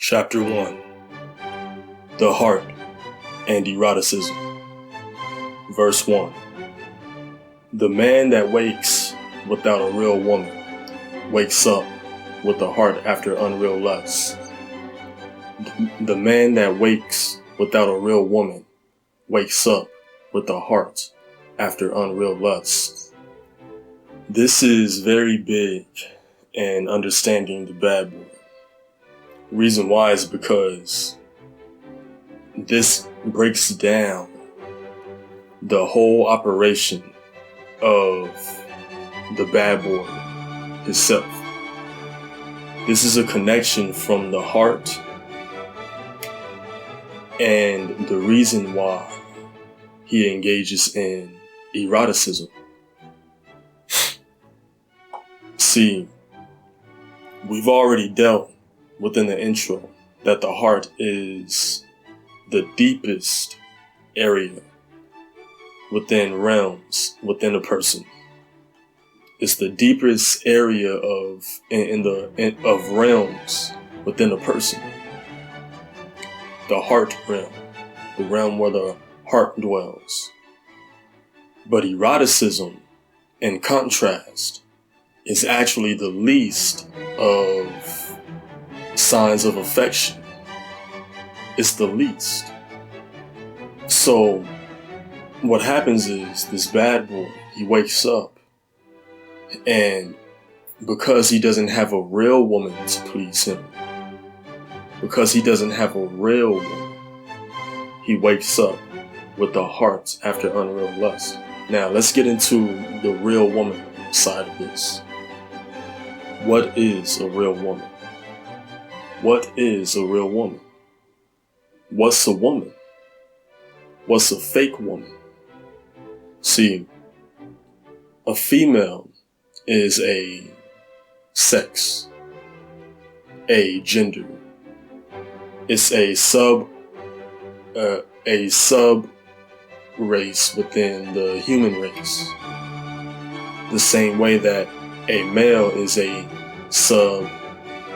Chapter 1. The Heart and Eroticism. Verse 1. The man that wakes without a real woman wakes up with a heart after unreal lust. The man that wakes without a real woman wakes up with a heart after unreal lust. This is very big in understanding the bad boy. Reason why is because this breaks down the whole operation of the bad boy himself. This is a connection from the heart and the reason why he engages in eroticism. See, we've already dealt within the intro that the heart is the deepest area within realms within a person. It's the deepest area of realms within a person. The heart realm, the realm where the heart dwells. But eroticism, in contrast, is actually the least of signs of affection. It's the least. So what happens is this bad boy, he wakes up, and because he doesn't have a real woman to please him, because he doesn't have a real woman, he wakes up with the heart after unreal lust. Now let's get into the real woman side of this. What is a real woman? What is a real woman? What's a woman? What's a fake woman? See, a female is a sex, a gender. It's a sub race within the human race. The same way that a male is a sub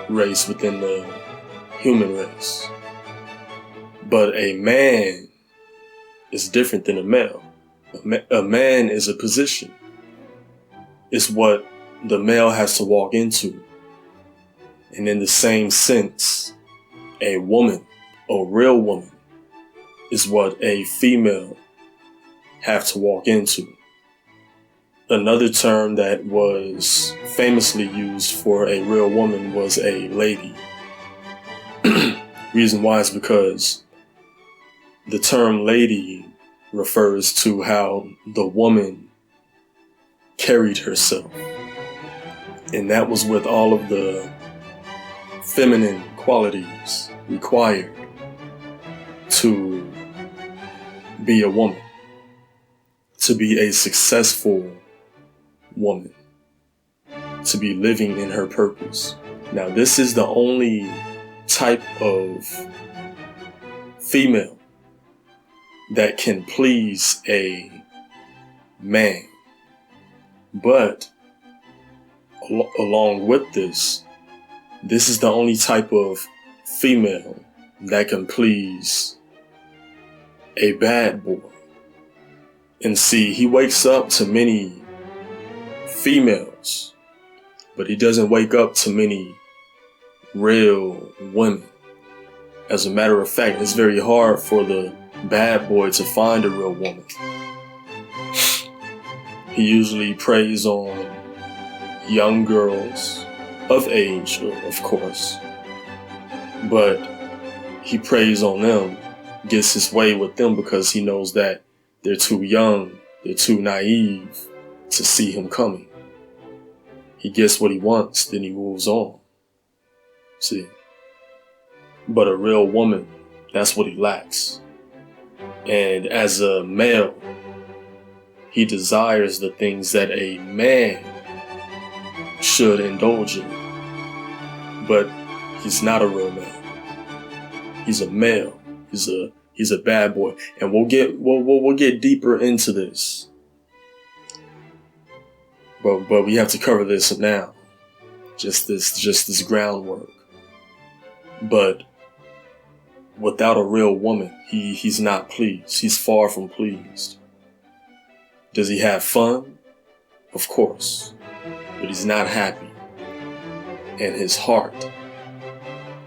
race within the human race. But a man is different than a male. A man is a position. It's what the male has to walk into. And in the same sense, a woman, a real woman, is what a female have to walk into. Another term that was famously used for a real woman was a lady. Reason why is because the term lady refers to how the woman carried herself. And that was with all of the feminine qualities required to be a woman, to be a successful woman, to be living in her purpose. Now, this is the only type of female that can please a man. But along with this is the only type of female that can please a bad boy. And see, he wakes up to many females, but he doesn't wake up to many real women. As a matter of fact, it's very hard for the bad boy to find a real woman. He usually preys on young girls of age, of course, but he preys on them, gets his way with them because he knows that they're too young, they're too naive to see him coming. He gets what he wants, then he moves on. See? But a real woman, that's what he lacks. And as a male, he desires the things that a man should indulge in. But he's not a real man. He's a male. He's a bad boy. And we'll get deeper into this. But we have to cover this now. Just this groundwork. But without a real woman, he's not pleased. He's far from pleased. Does he have fun? Of course. But he's not happy. And his heart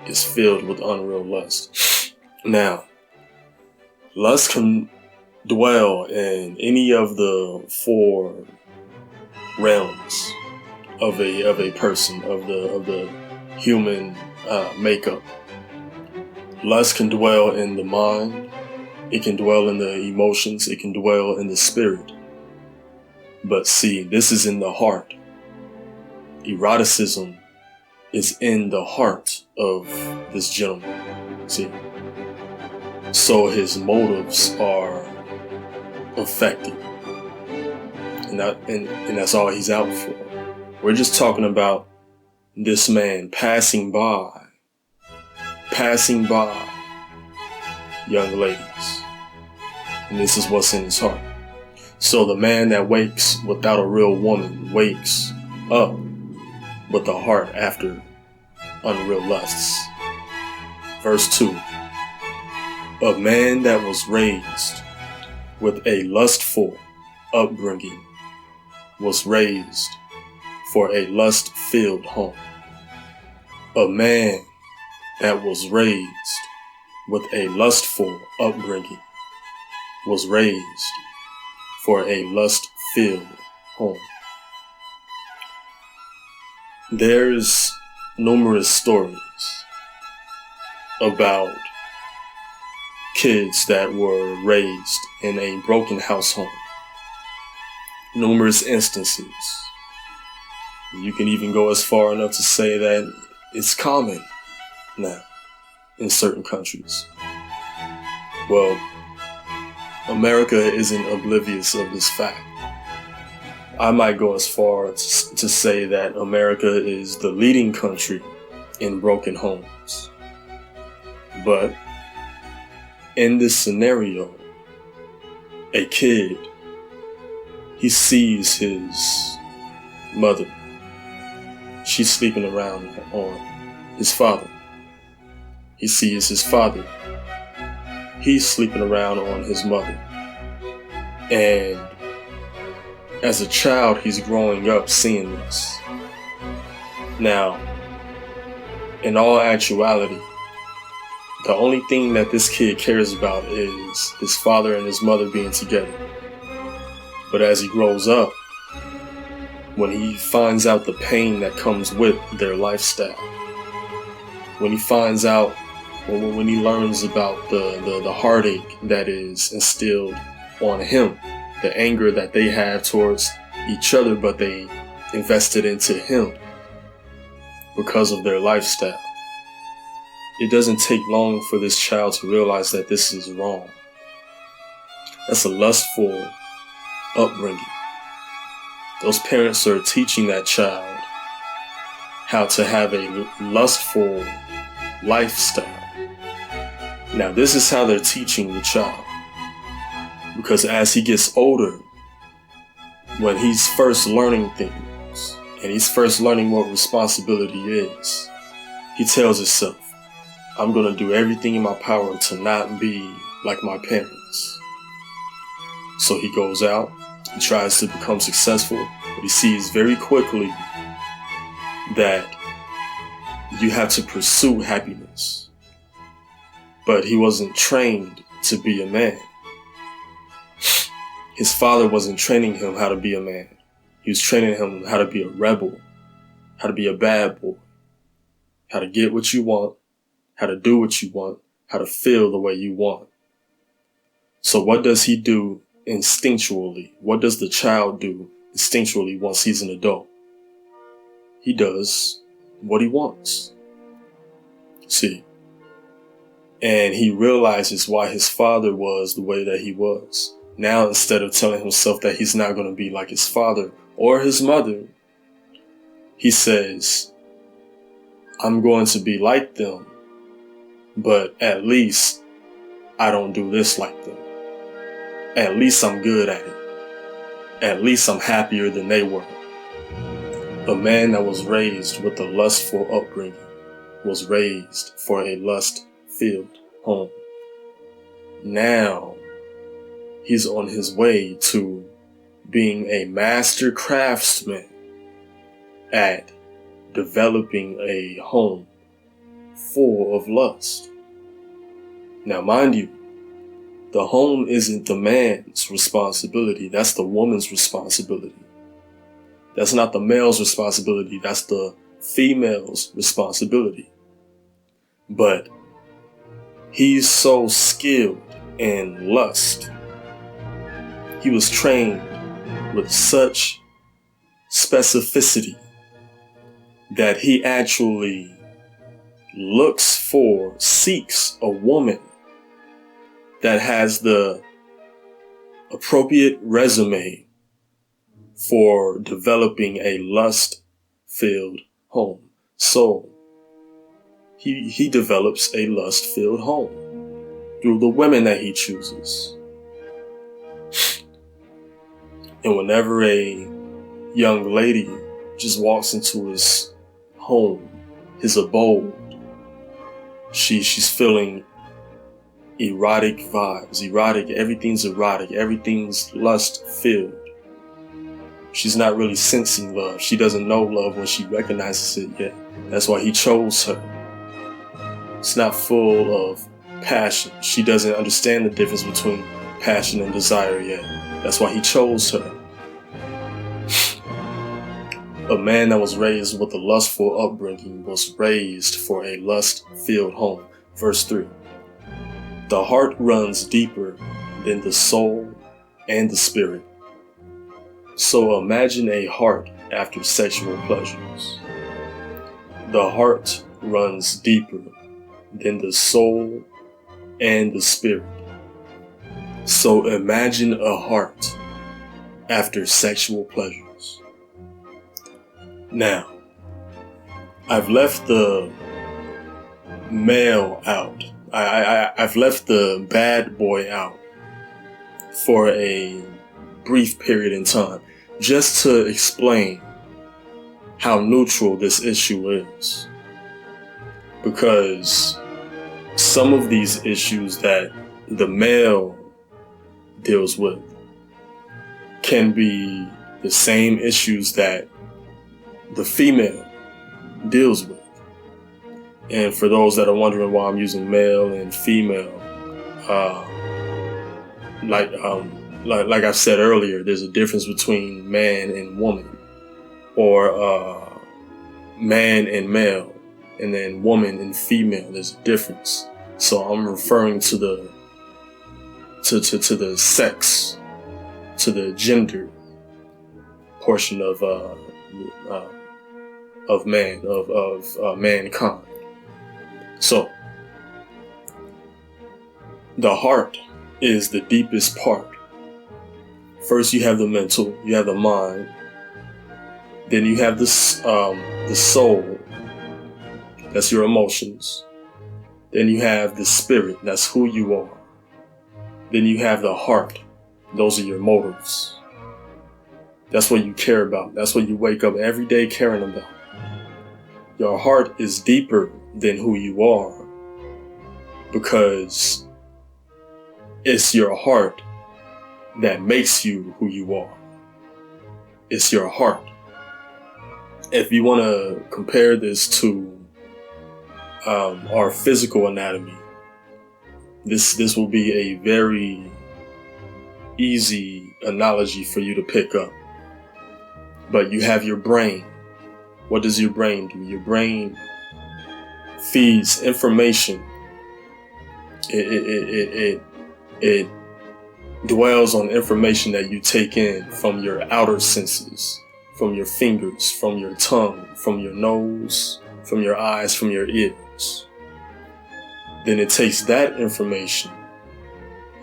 is filled with unreal lust. Now, lust can dwell in any of the four realms of a person, of the human makeup. Lust can dwell in the mind, it can dwell in the emotions, it can dwell in the spirit. But see, this is in the heart. Eroticism is in the heart of this gentleman. See? So his motives are affected. And that's all he's out for. We're just talking about this man passing by young ladies. And this is what's in his heart. So the man that wakes without a real woman wakes up with a heart after unreal lusts. Verse 2. A man that was raised with a lustful upbringing was raised for a lust-filled home. A man that was raised with a lustful upbringing was raised for a lust-filled home. There's numerous stories about kids that were raised in a broken household. Numerous instances. You can even go as far enough to say that it's common now in certain countries. Well, America isn't oblivious of this fact. I might go as far to say that America is the leading country in broken homes. But in this scenario, a kid, he sees his mother. She's sleeping around on his father. He sees his father. He's sleeping around on his mother. And as a child, he's growing up seeing this. Now, in all actuality, the only thing that this kid cares about is his father and his mother being together. But as he grows up, when he finds out the pain that comes with their lifestyle, when he finds out, when he learns about the heartache that is instilled on him, the anger that they have towards each other, but they invested into him because of their lifestyle. It doesn't take long for this child to realize that this is wrong. That's a lustful upbringing. Those parents are teaching that child how to have a lustful lifestyle. Now, this is how they're teaching the child. Because as he gets older, when he's first learning things, and he's first learning what responsibility is, he tells himself, I'm going to do everything in my power to not be like my parents. So he goes out, he tries to become successful, but he sees very quickly that you have to pursue happiness. But he wasn't trained to be a man. His father wasn't training him how to be a man. He was training him how to be a rebel, how to be a bad boy, how to get what you want, how to do what you want, how to feel the way you want. So what does he do instinctually? What does the child do instinctually once he's an adult? He does what he wants. See? And he realizes why his father was the way that he was. Now, instead of telling himself that he's not going to be like his father or his mother, he says, I'm going to be like them, but at least I don't do this like them. At least I'm good at it. At least I'm happier than they were. A man that was raised with a lustful upbringing was raised for a lust-filled home. Now he's on his way to being a master craftsman at developing a home full of lust. Now, mind you, the home isn't the man's responsibility. That's the woman's responsibility. That's not the male's responsibility. That's the female's responsibility. But he's so skilled in lust. He was trained with such specificity that he actually seeks a woman that has the appropriate resume for developing a lust-filled home. So he develops a lust-filled home through the women that he chooses. And whenever a young lady just walks into his home, his abode, she's feeling erotic vibes, everything's lust-filled. She's not really sensing love. She doesn't know love when she recognizes it yet. That's why he chose her. It's not full of passion. She doesn't understand the difference between passion and desire yet. That's why he chose her. A man that was raised with a lustful upbringing was raised for a lust-filled home. Verse 3. The heart runs deeper than the soul and the spirit. So imagine a heart after sexual pleasures. The heart runs deeper than the soul and the spirit. So imagine a heart after sexual pleasures. Now, I've left the male out. I've left the bad boy out for a brief period in time, just to explain how neutral this issue is. Because some of these issues that the male deals with can be the same issues that the female deals with. And for those that are wondering why I'm using male and female, like I said earlier, there's a difference between man and woman, or man and male, and then woman and female. There's a difference. So I'm referring to the sex, to the gender portion of mankind. So the heart is the deepest part. First, you have the mental, you have the mind, then you have the soul, that's your emotions. Then you have the spirit, that's who you are. Then you have the heart, those are your motives. That's what you care about. That's what you wake up every day caring about. Your heart is deeper than who you are, because it's your heart that makes you who you are. It's your heart. If you want to compare this to our physical anatomy, this will be a very easy analogy for you to pick up. But you have your brain. What does your brain do? Your brain feeds information. It dwells on information that you take in from your outer senses, from your fingers, from your tongue, from your nose, from your eyes, from your ears. Then it takes that information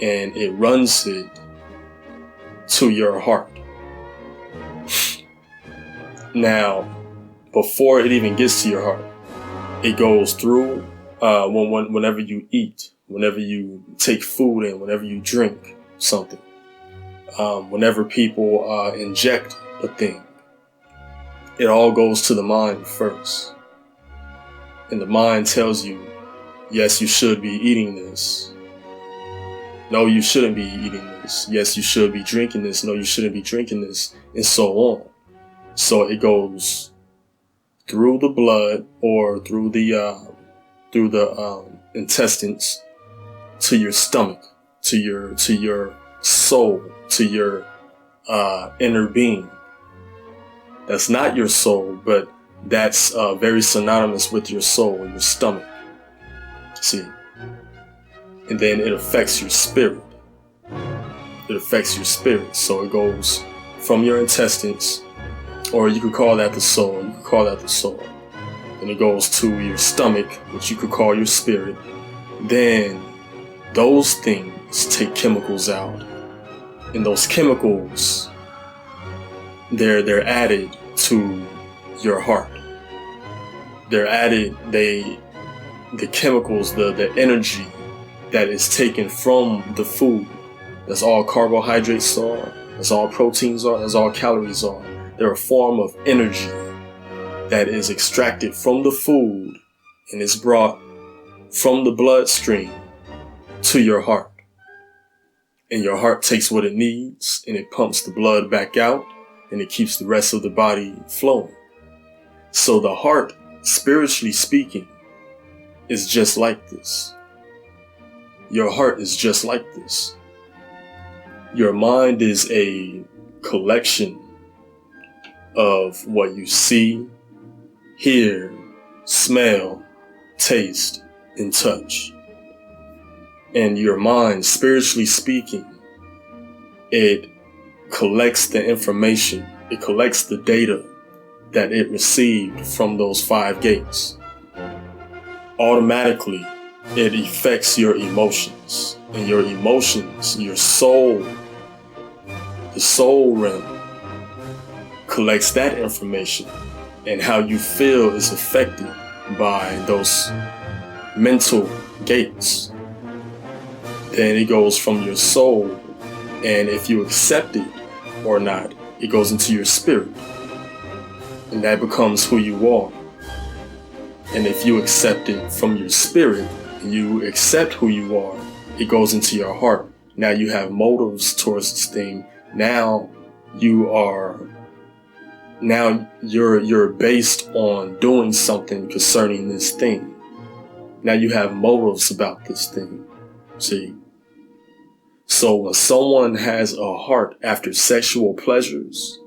and it runs it to your heart. Now, before it even gets to your heart, it goes through whenever you eat, whenever you take food in, whenever you drink something, whenever people inject a thing, it all goes to the mind first. And the mind tells you Yes, you should be eating this. No, you shouldn't be eating this. Yes, you should be drinking this. No, you shouldn't be drinking this, and so on. So it goes through the blood or through the intestines to your stomach, to your soul, to your inner being. That's not your soul, but that's very synonymous with your soul, your stomach. See? And then it affects your spirit. It affects your spirit. So it goes from your intestines, or you could call that the soul. You could call that the soul. And it goes to your stomach, which you could call your spirit. Then those things take chemicals out. And those chemicals, they're added to your heart. They're added, the chemicals, the energy that is taken from the food. That's all carbohydrates are, that's all proteins are, that's all calories are. They're a form of energy that is extracted from the food and is brought from the bloodstream to your heart. And your heart takes what it needs and it pumps the blood back out and it keeps the rest of the body flowing. So the heart, spiritually speaking, is just like this. Your heart is just like this. Your mind is a collection of what you see, hear, smell, taste, and touch. And your mind, spiritually speaking, it collects the information, it collects the data that it received from those 5 gates. Automatically, it affects your emotions. And your emotions, your soul, the soul realm, collects that information. And how you feel is affected by those mental gates. Then it goes from your soul, and if you accept it or not, it goes into your spirit. And that becomes who you are. And if you accept it from your spirit, and you accept who you are, it goes into your heart. Now you have motives towards this thing. Now you're based on doing something concerning this thing. Now you have motives about this thing. See? So when someone has a heart after sexual pleasures,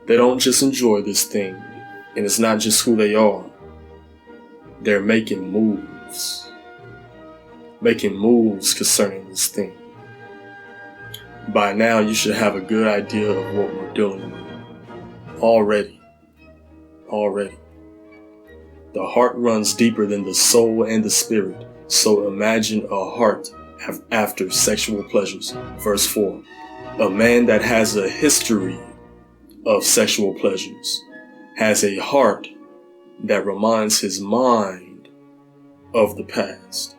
they don't just enjoy this thing, and it's not just who they are. They're making moves concerning this thing. By now, you should have a good idea of what we're dealing with. Already. The heart runs deeper than the soul and the spirit. So imagine a heart after sexual pleasures. Verse 4. A man that has a history of sexual pleasures has a heart that reminds his mind of the past.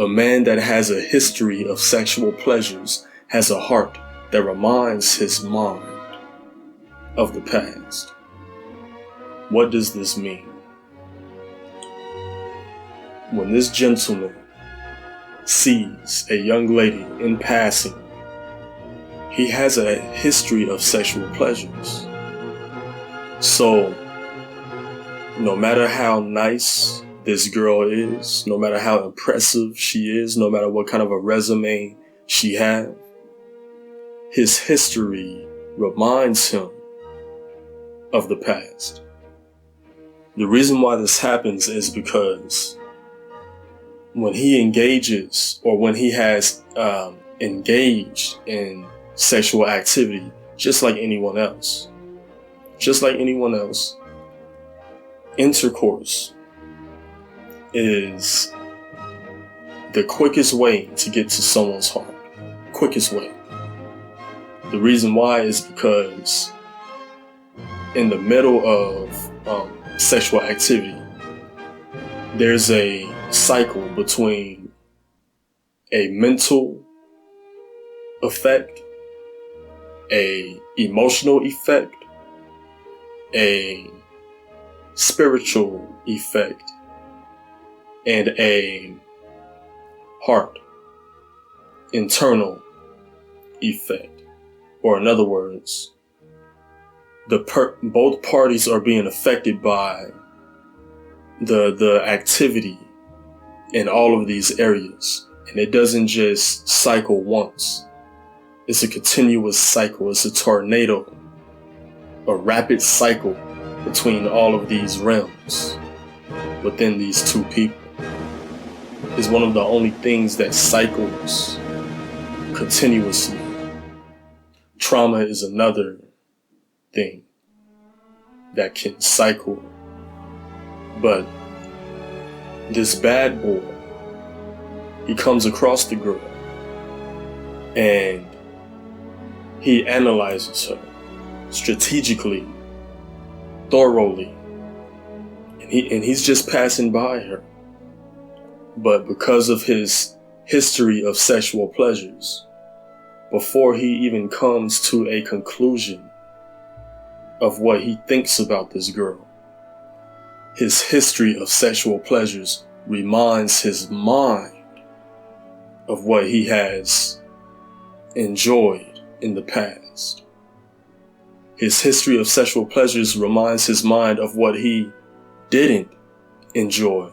A man that has a history of sexual pleasures has a heart that reminds his mind of the past. What does this mean? When this gentleman sees a young lady in passing, he has a history of sexual pleasures. So, no matter how nice this girl is, no matter how impressive she is, no matter what kind of a resume she has, his history reminds him of the past. The reason why this happens is because when he engages, or when he has engaged in sexual activity, just like anyone else, intercourse is the quickest way to get to someone's heart. Quickest way. The reason why is because in the middle of sexual activity, there's a cycle between a mental effect, a emotional effect, a spiritual effect, and a heart internal effect. Or in other words, both parties are being affected by the activity in all of these areas. And it doesn't just cycle once. It's a continuous cycle. It's a tornado, a rapid cycle between all of these realms within these two people. Is one of the only things that cycles continuously. Trauma is another thing that can cycle. But this bad boy, he comes across the girl and he analyzes her strategically, thoroughly, and he's just passing by her. But because of his history of sexual pleasures, before he even comes to a conclusion of what he thinks about this girl, his history of sexual pleasures reminds his mind of what he has enjoyed in the past. His history of sexual pleasures reminds his mind of what he didn't enjoy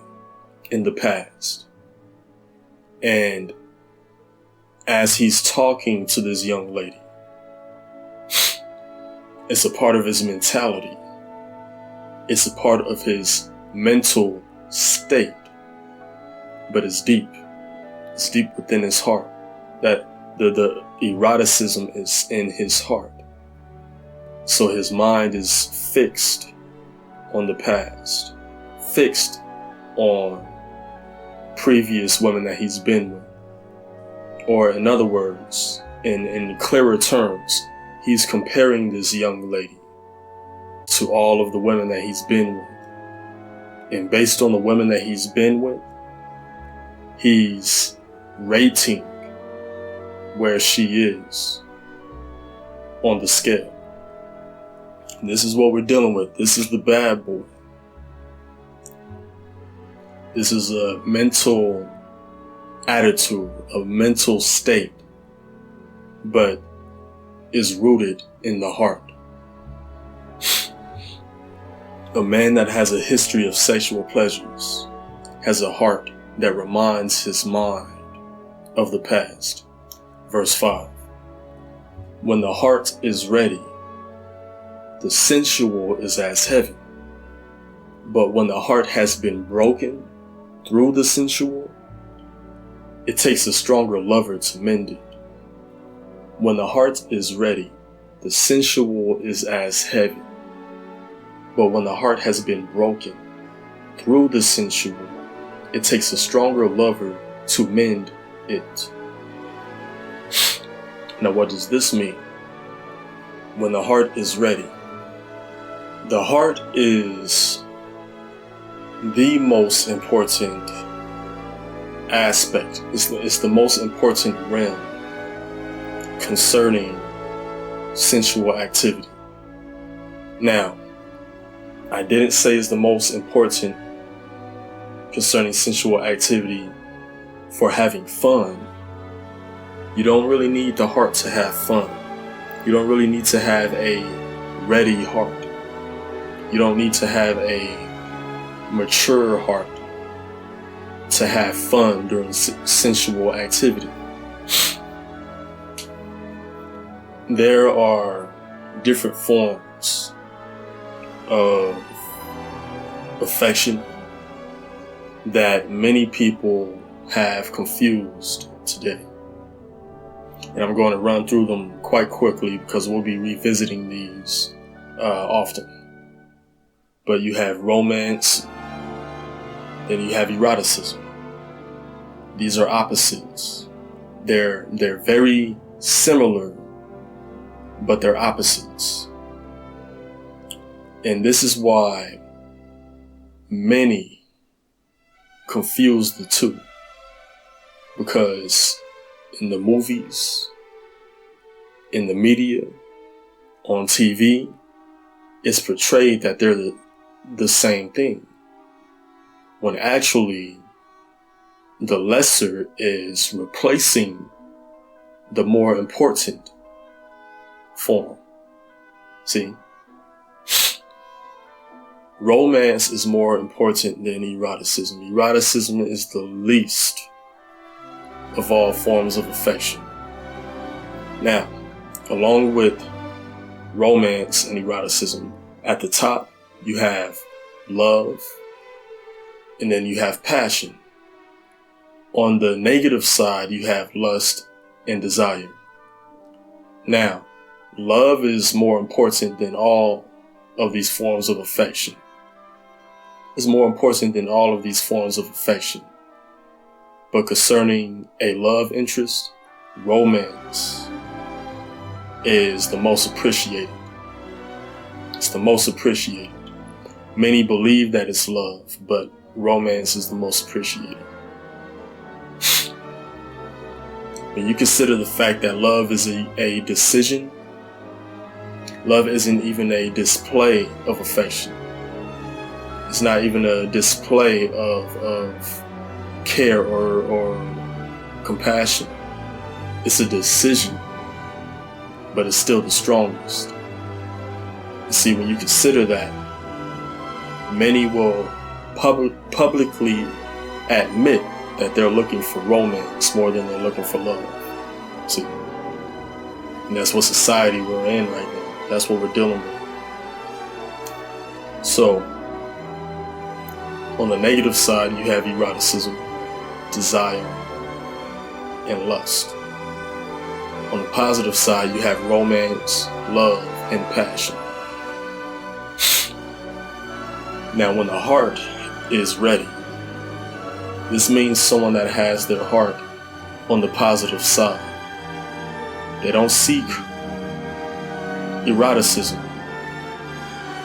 in the past. And as he's talking to this young lady, it's a part of his mentality. It's a part of his mental state. But it's deep. It's deep within his heart. That the eroticism is in his heart. So his mind is fixed on the past, fixed on previous women that he's been with. Or in other words, in clearer terms, he's comparing this young lady to all of the women that he's been with. And based on the women that he's been with, he's rating where she is on the scale. And this is what we're dealing with. This is the bad boy. This is a mental attitude, a mental state, but is rooted in the heart. A man that has a history of sexual pleasures has a heart that reminds his mind of the past. Verse 5. When the heart is ready, the sensual is as heavy. But when the heart has been broken through the sensual, it takes a stronger lover to mend it. When the heart is ready, the sensual is as heavy. But when the heart has been broken through the sensual, it takes a stronger lover to mend it. Now, what does this mean? When the heart is ready. The heart is the most important aspect. It's the most important realm concerning sensual activity. Now, I didn't say it's the most important concerning sensual activity for having fun. You don't really need the heart to have fun. You don't really need to have a ready heart. You don't need to have a mature heart to have fun during sensual activity. There are different forms of affection that many people have confused today. And I'm going to run through them quite quickly because we'll be revisiting these often. But you have romance, then you have eroticism. These are opposites. They're very similar, but they're opposites. And this is why many confuse the two. Because in the movies, in the media, on TV, it's portrayed that they're the same thing. When actually, the lesser is replacing the more important form. See? Romance is more important than eroticism. Eroticism is the least of all forms of affection. Now, along with romance and eroticism, at the top you have love, and then you have passion. On the negative side, you have lust and desire. Now, love is more important than all of these forms of affection. It's more important than all of these forms of affection. But concerning a love interest, romance is the most appreciated. It's the most appreciated. Many believe that it's love, but romance is the most appreciated. When you consider the fact that love is a decision, love isn't even a display of affection. It's not even a display of care or compassion. It's a decision, but it's still the strongest. You see, when you consider that, many will publicly admit that they're looking for romance more than they're looking for love. See? And that's what society we're in right now. That's what we're dealing with. So, on the negative side, you have eroticism, desire, and lust. On the positive side, you have romance, love, and passion. Now, when the heart is ready, this means someone that has their heart on the positive side. They don't seek eroticism.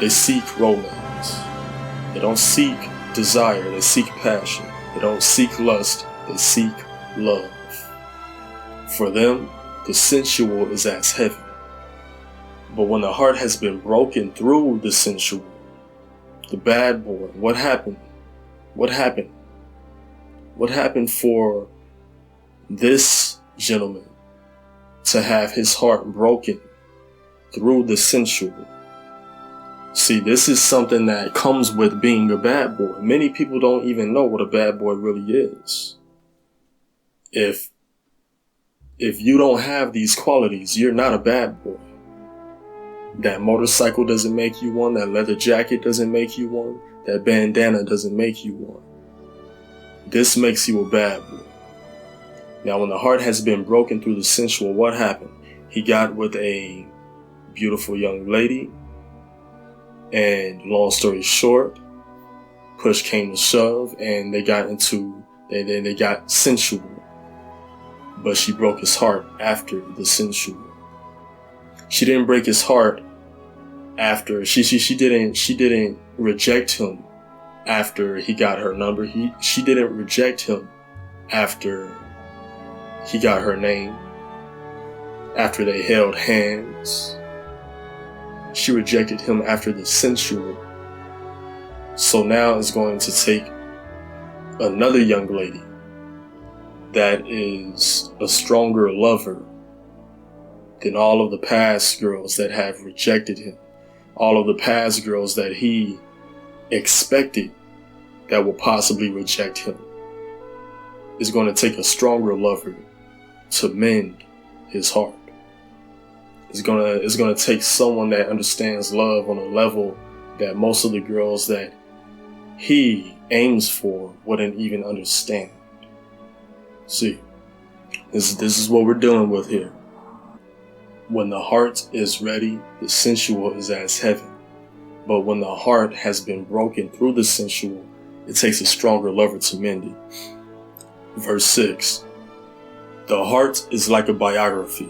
They seek romance. They don't seek desire. They seek passion. They don't seek lust. They seek love. For them, the sensual is as heaven. But when the heart has been broken through the sensual, the bad boy, what happened? What happened? What happened for this gentleman to have his heart broken through the sensual? See, this is something that comes with being a bad boy. Many people don't even know what a bad boy really is. If you don't have these qualities, you're not a bad boy. That motorcycle doesn't make you one. That leather jacket doesn't make you one. That bandana doesn't make you one. This makes you a bad boy. Now, when the heart has been broken through the sensual, what happened? He got with a beautiful young lady, and long story short, push came to shove, and they got sensual. But she broke his heart after the sensual. She didn't break his heart after she didn't reject him after he got her number. She didn't reject him after he got her name, after they held hands. She rejected him after the sensual. So now it's going to take another young lady that is a stronger lover than all of the past girls that have rejected him, all of the past girls that he expected that will possibly reject him. It's going to take a stronger lover to mend his heart. It's going to take someone that understands love on a level that most of the girls that he aims for wouldn't even understand. See, this is what we're dealing with here. When the heart is ready, the sensual is as heaven. But when the heart has been broken through the sensual, it takes a stronger lover to mend it. Verse 6. The heart is like a biography.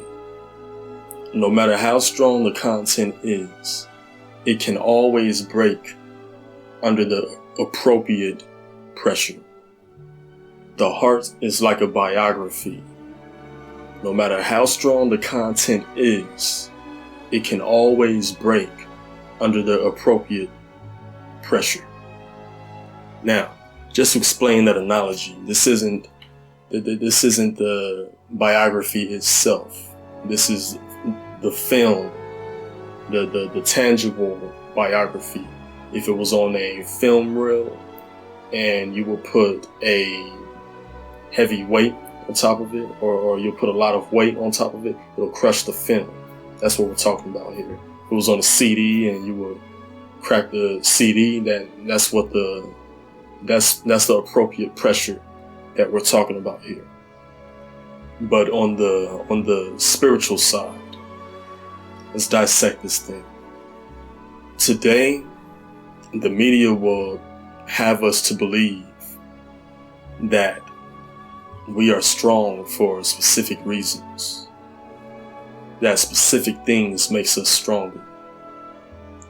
No matter how strong the content is, it can always break under the appropriate pressure. The heart is like a biography. No matter how strong the content is, it can always break under the appropriate pressure. Now, just to explain that analogy, this isn't This isn't the biography itself. This is the film, the tangible biography. If it was on a film reel and you will put a heavy weight on top of it, or you'll put a lot of weight on top of it, it'll crush the film. That's what we're talking about here. If it was on a CD and you would crack the CD, that's the appropriate pressure that we're talking about here. But on the spiritual side, let's dissect this thing. Today, the media will have us to believe that we are strong for specific reasons, that specific things makes us stronger.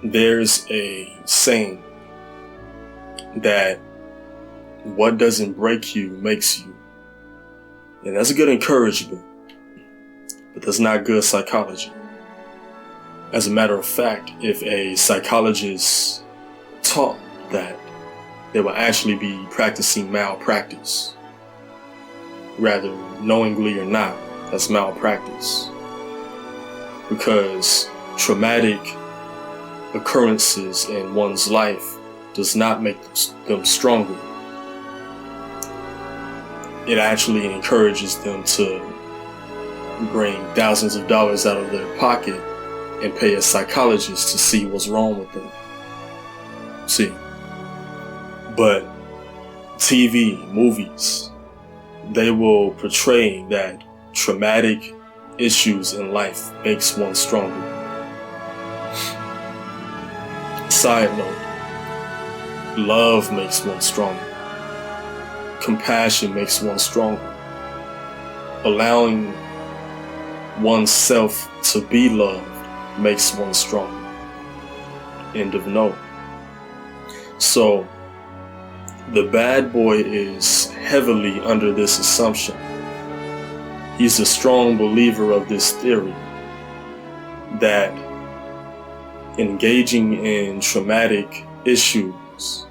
There's a saying that what doesn't break you makes you. And that's a good encouragement, but that's not good psychology. As a matter of fact, if a psychologist taught that, they will actually be practicing malpractice. Rather, knowingly or not, that's malpractice. Because traumatic occurrences in one's life does not make them stronger. It actually encourages them to bring thousands of dollars out of their pocket and pay a psychologist to see what's wrong with them. See, but TV, movies, they will portray that traumatic issues in life makes one stronger. Side note, love makes one stronger. Compassion makes one stronger. Allowing oneself to be loved makes one stronger. End of note. So, the bad boy is heavily under this assumption. He's a strong believer of this theory that engaging in traumatic issues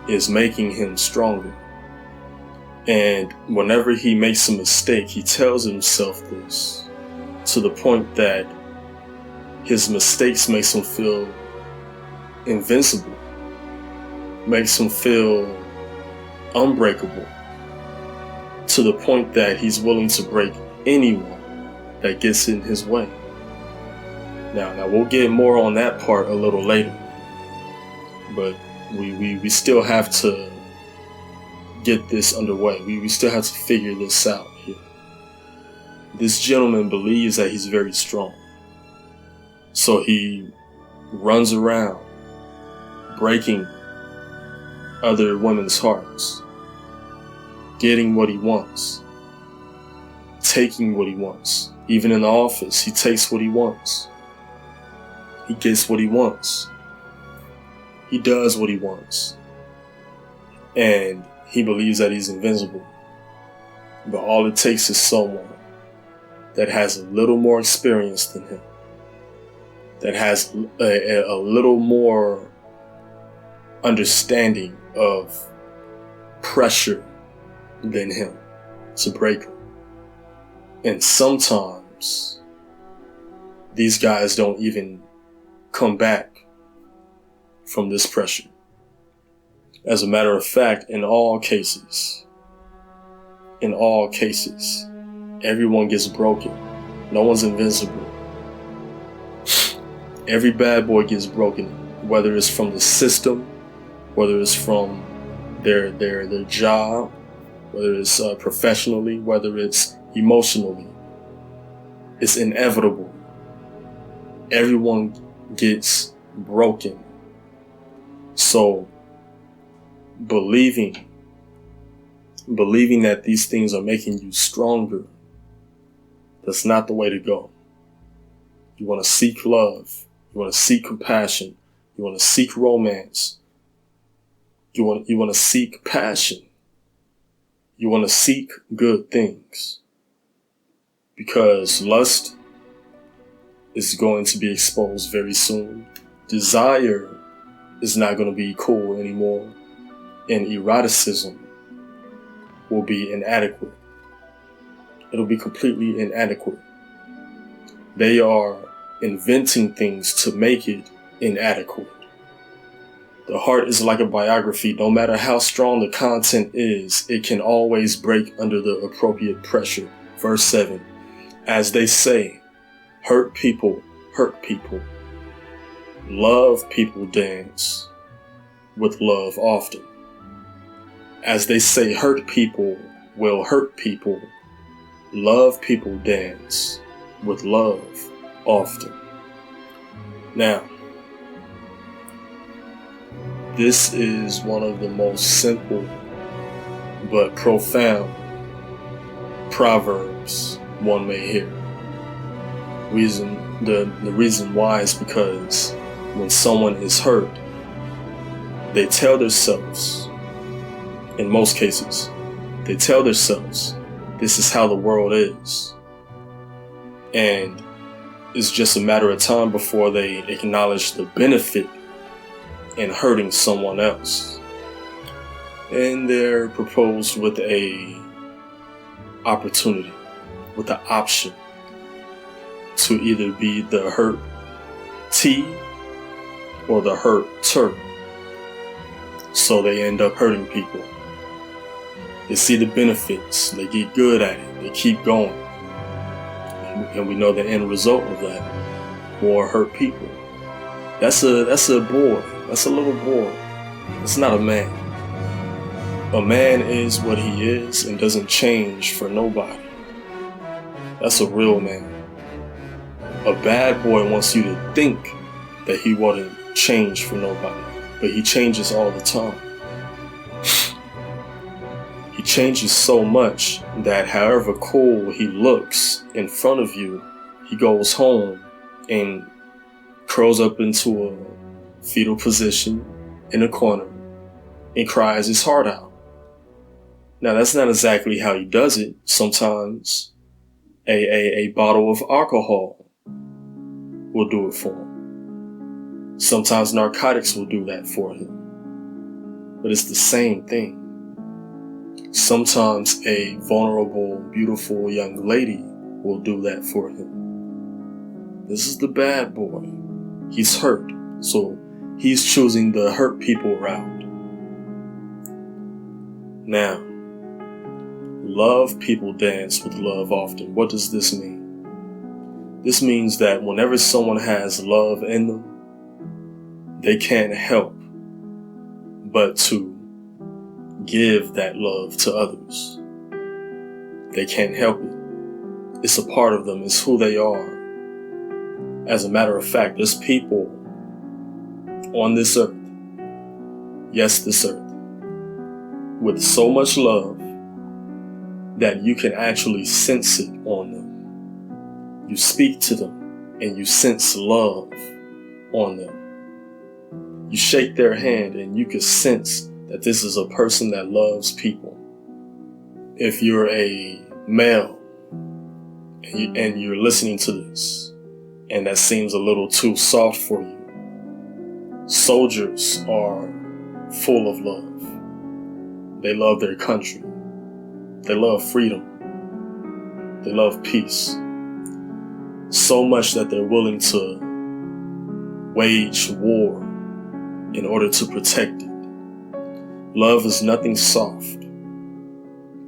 is making him stronger. And whenever he makes a mistake, he tells himself this to the point that his mistakes makes him feel invincible, makes him feel unbreakable, to the point that he's willing to break anyone that gets in his way. Now we'll get more on that part a little later, but we still have to get this underway. We still have to figure this out here. This gentleman believes that he's very strong, so he runs around breaking other women's hearts, getting what he wants, taking what he wants. Even in the office, he takes what he wants. He gets what he wants. He does what he wants. And he believes that he's invincible. But all it takes is someone that has a little more experience than him, that has a little more understanding of pressure than him to break him. And sometimes these guys don't even come back from this pressure. As a matter of fact, in all cases, everyone gets broken. No one's invincible. Every bad boy gets broken, whether it's from the system, whether it's from their job, whether it's professionally, whether it's emotionally. It's inevitable. Everyone gets broken. So believing that these things are making you stronger, that's not the way to go. You want to seek love. You want to seek compassion. You want to seek romance. You want to seek passion. You want to seek good things. Because lust is going to be exposed very soon. Desire is not going to be cool anymore. And eroticism will be inadequate. it'll be completely inadequate. They are inventing things to make it inadequate. The heart is like a biography. No matter how strong the content is, it can always break under the appropriate pressure. Verse 7, as they say, hurt people hurt people. Love people dance with love often. As they say, hurt people will hurt people. Love people dance with love often. Now, this is one of the most simple but profound proverbs one may hear. The reason why is because when someone is hurt, they tell themselves, in most cases, they tell themselves, this is how the world is. And it's just a matter of time before they acknowledge the benefit in hurting someone else. And they're proposed with a opportunity, with the option to either be the hurtee or the hurter. So they end up hurting people. They see the benefits, they get good at it, they keep going. And we know the end result of that, more hurt people. That's a boy, that's a little boy. It's not a man. A man is what he is and doesn't change for nobody. That's a real man. A bad boy wants you to think that he wouldn't change for nobody, but he changes all the time. He changes so much that however cool he looks in front of you, he goes home and curls up into a fetal position in a corner and cries his heart out. Now, that's not exactly how he does it. Sometimes a bottle of alcohol will do it for him. Sometimes narcotics will do that for him. But it's the same thing. Sometimes a vulnerable, beautiful young lady will do that for him. This is the bad boy. He's hurt, so he's choosing the hurt people route. Now, love people dance with love often. What does this mean? This means that whenever someone has love in them, they can't help but to give that love to others. They can't help it. It's a part of them. It's who they are. As a matter of fact, there's people on this earth, yes, this earth, with so much love that you can actually sense it on them. You speak to them and you sense love on them. You shake their hand and you can sense that this is a person that loves people. If you're a male and you're listening to this and that seems a little too soft for you, soldiers are full of love. They love their country. They love freedom. They love peace. So much that they're willing to wage war in order to protect it. Love is nothing soft.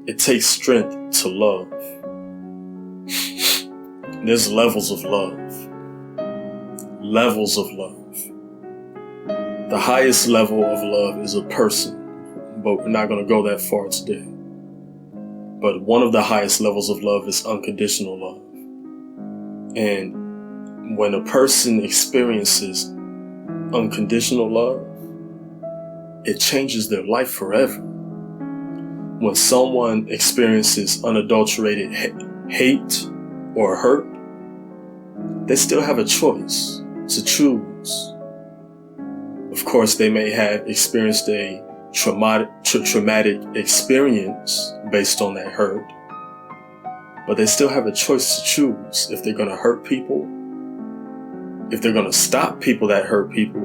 It takes strength to love. There's levels of love. Levels of love. The highest level of love is a person, but we're not going to go that far today. But one of the highest levels of love is unconditional love. And when a person experiences unconditional love, it changes their life forever. When someone experiences unadulterated hate or hurt, they still have a choice to choose. Of course, they may have experienced a traumatic experience based on that hurt, but they still have a choice to choose if they're going to hurt people, if they're going to stop people that hurt people,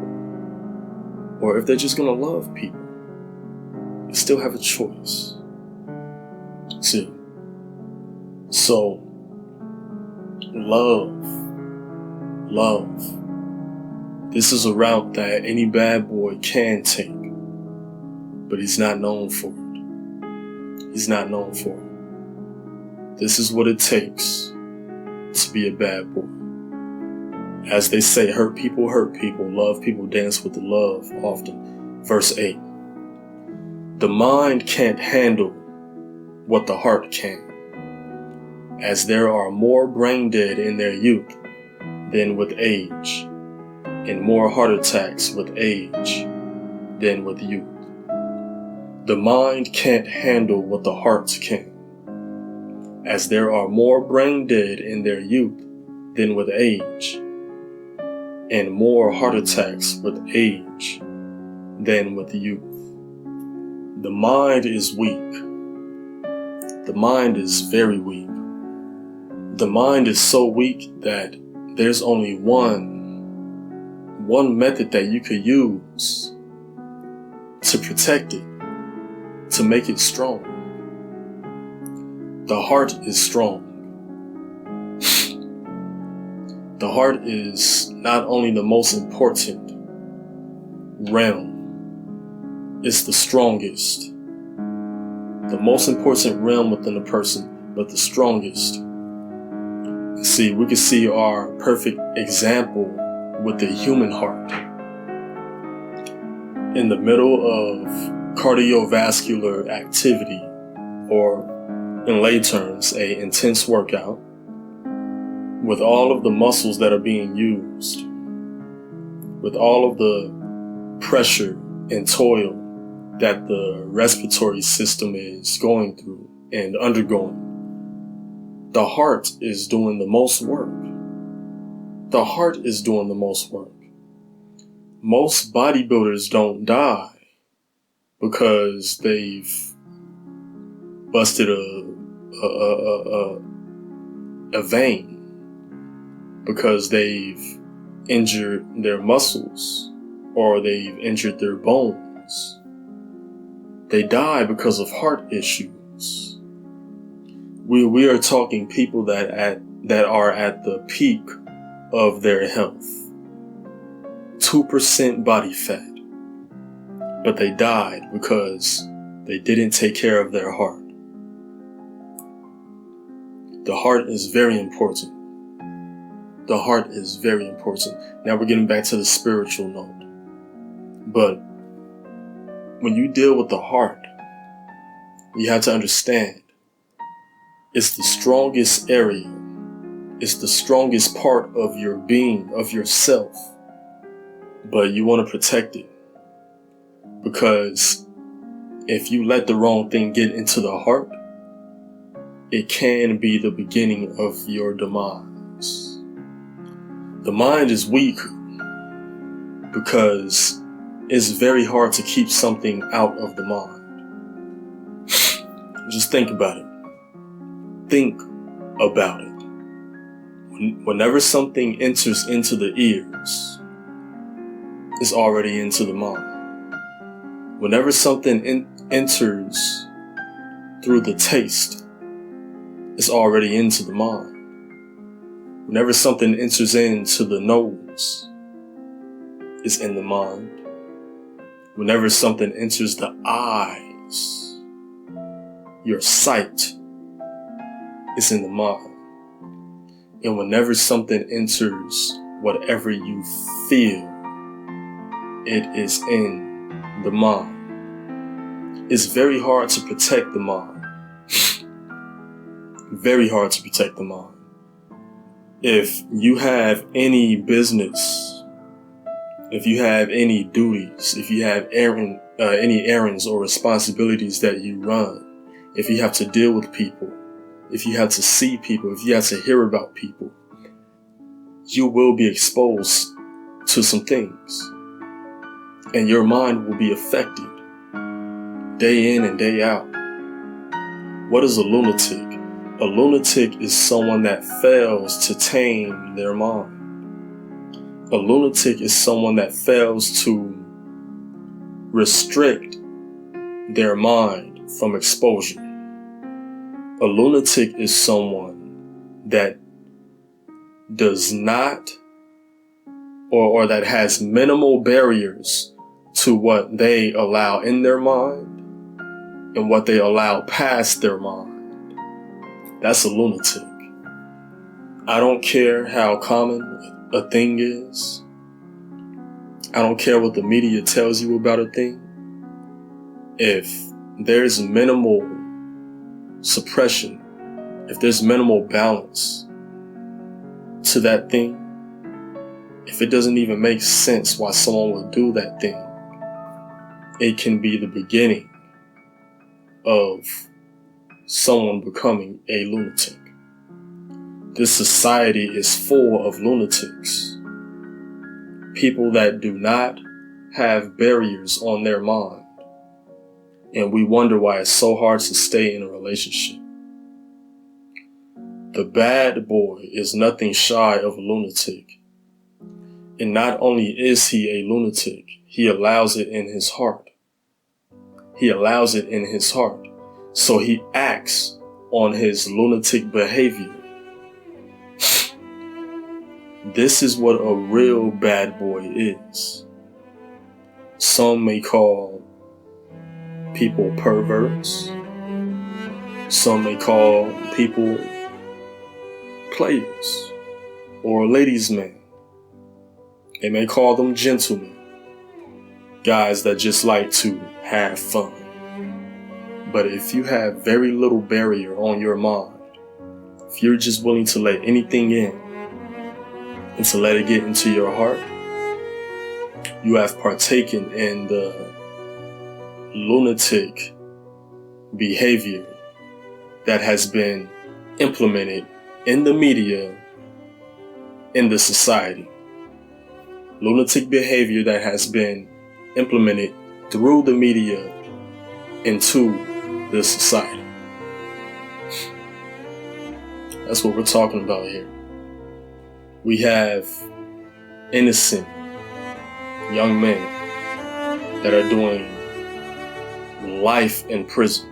or if they're just going to love people. They still have a choice. See, So, love. This is a route that any bad boy can take, but he's not known for it. He's not known for it. This is what it takes to be a bad boy. As they say, hurt people, love people, dance with the love often. Verse 8. The mind can't handle what the heart can, as there are more brain dead in their youth than with age, and more heart attacks with age than with youth. The mind can't handle what the heart can, as there are more brain dead in their youth than with age, and more heart attacks with age than with youth. The mind is weak. The mind is very weak. The mind is so weak that there's only one method that you could use to protect it, to make it strong. The heart is strong. The heart is not only the most important realm, it's the strongest. The most important realm within a person, but the strongest. See, we can see our perfect example with the human heart. In the middle of cardiovascular activity, or in lay terms, an intense workout, with all of the muscles that are being used, with all of the pressure and toil that the respiratory system is going through and undergoing, the heart is doing the most work. The heart is doing the most work. Most bodybuilders don't die because they've busted a vein, because they've injured their muscles or they've injured their bones. They die because of heart issues. We are talking people that are at the peak of their health. 2% body fat. But they died because they didn't take care of their heart. The heart is very important. The heart is very important. Now we're getting back to the spiritual note. But when you deal with the heart, you have to understand it's the strongest area. It's the strongest part of your being, of yourself. But you want to protect it. Because if you let the wrong thing get into the heart, it can be the beginning of your demise. The mind is weak because it's very hard to keep something out of the mind. Just think about it. Think about it. Whenever something enters into the ears, it's already into the mind. Whenever something enters through the taste, it's already into the mind. Whenever something enters into the nose, it's in the mind. Whenever something enters the eyes, your sight, it's in the mind. And whenever something enters whatever you feel, it is in the mind. It's very hard to protect the mind. Very hard to protect the mind. If you have any business, if you have any duties, if you have any errands or responsibilities that you run, if you have to deal with people, if you have to see people, if you have to hear about people, you will be exposed to some things. And your mind will be affected day in and day out. What is a lunatic? A lunatic is someone that fails to tame their mind. A lunatic is someone that fails to restrict their mind from exposure. A lunatic is someone that does not or that has minimal barriers to what they allow in their mind and what they allow past their mind. That's a lunatic. I don't care how common a thing is. I don't care what the media tells you about a thing. If there's minimal suppression, if there's minimal balance to that thing, if it doesn't even make sense why someone would do that thing, it can be the beginning of someone becoming a lunatic. This society is full of lunatics. People that do not have barriers on their mind. And we wonder why it's so hard to stay in a relationship. The bad boy is nothing shy of a lunatic. And not only is he a lunatic, he allows it in his heart. He allows it in his heart. So he acts on his lunatic behavior. This is what a real bad boy is. Some may call people perverts. Some may call people players or ladies' men. They may call them gentlemen, guys that just like to have fun. But if you have very little barrier on your mind, if you're just willing to let anything in and to let it get into your heart, you have partaken in the lunatic behavior that has been implemented in the media, in the society. Lunatic behavior that has been implemented through the media into the society. That's what we're talking about here. We have innocent young men that are doing life in prison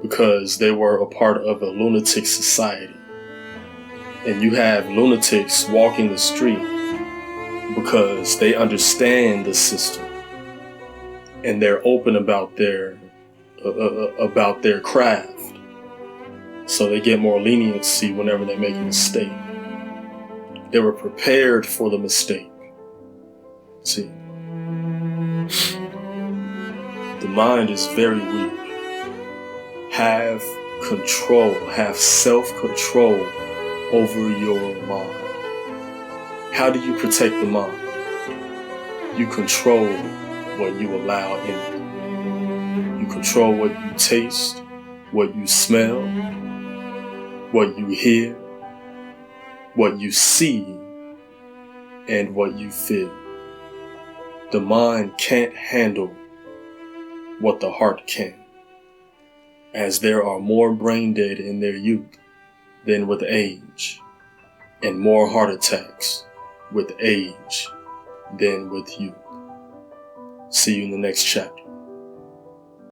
because they were a part of a lunatic society. And you have lunatics walking the street because they understand the system and they're open about their craft, so they get more leniency whenever they make a mistake. They were prepared for the mistake. See, the mind is very weak. Have control, have self-control over your mind. How do you protect the mind? You control what you allow in it. You control what you taste, what you smell, what you hear, what you see, and what you feel. The mind can't handle what the heart can, as there are more brain dead in their youth than with age, and more heart attacks with age than with youth. See you in the next chapter.